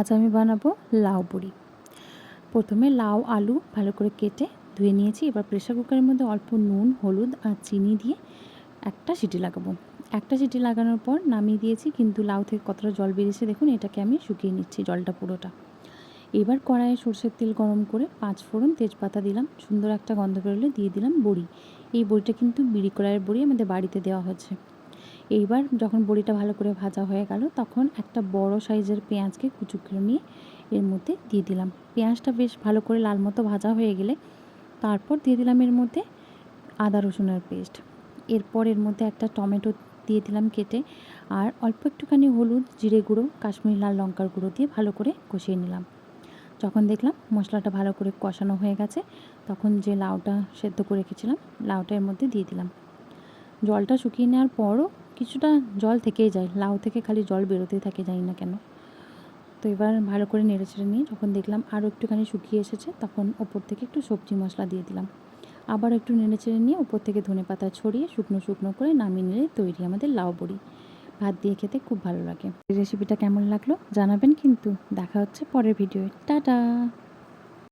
আজ আমি বানাবো লাউ বড়ি। প্রথমে লাউ আলু ভালো করে কেটে ধুয়ে নিয়েছি। এবার প্রেসার কুকারের মধ্যে অল্প নুন, হলুদ আর চিনি দিয়ে একটা সিটি লাগাবো। একটা সিটি লাগানোর পর নামিয়ে দিয়েছি, কিন্তু লাউ থেকে কতটা জল বেরিয়েছে দেখুন। এটাকে আমি শুকিয়ে নিচ্ছি জলটা পুরোটা। এবার কড়াইয়ে সরষের তেল গরম করে 5 ফোড়ন, তেজপাতা দিলাম। সুন্দর একটা গন্ধ বেরোলে দিয়ে দিলাম বড়ি। এই বড়িটা কিন্তু বিড়ি কড়াইয়ের বড়ি, আমাদের বাড়িতে দেওয়া হয়েছে। এইবার যখন বড়িটা ভালো করে ভাজা হয়ে গেল, তখন একটা বড় সাইজের পেঁয়াজকে কুচি করে নিয়ে এর মধ্যে দিয়ে দিলাম। পেঁয়াজটা বেশ ভালো করে লাল মতো ভাজা হয়ে গেলে তারপর দিয়ে দিলাম এর মধ্যে আদা রসুনের পেস্ট। এরপর এর মধ্যে একটা টমেটো দিয়ে দিলাম কেটে, আর অল্প একটুখানি হলুদ, জিরে গুঁড়ো, কাশ্মীরি লাল লঙ্কার গুঁড়ো দিয়ে ভালো করে কষিয়ে নিলাম। যখন দেখলাম মশলাটা ভালো করে কষানো হয়ে গেছে, তখন যে লাউটা সেদ্ধ করে রেখেছিলাম লাউটা এর মধ্যে দিয়ে দিলাম। জলটা শুকিয়ে নেওয়ার পরও কিছুটা জল থেকেই যায়, লাউ থেকে খালি জল বেরোতেই থাকে, জানি না কেন। তো এবার ভালো করে নেড়েচেড়ে নিয়ে যখন দেখলাম আরও একটুখানি শুকিয়ে এসেছে, তখন ওপর থেকে একটু সবজি মশলা দিয়ে দিলাম। আবার একটু নেড়েচেড়ে নিয়ে ওপর থেকে ধনেপাতা ছড়িয়ে শুকনো শুকনো করে নামিয়ে নিলে তৈরি আমাদের লাউ বড়ি। ভাত দিয়ে খেতে খুব ভালো লাগে। এই রেসিপিটা কেমন লাগলো জানাবেন কিন্তু। দেখা হচ্ছে পরের ভিডিওয়। টাটা।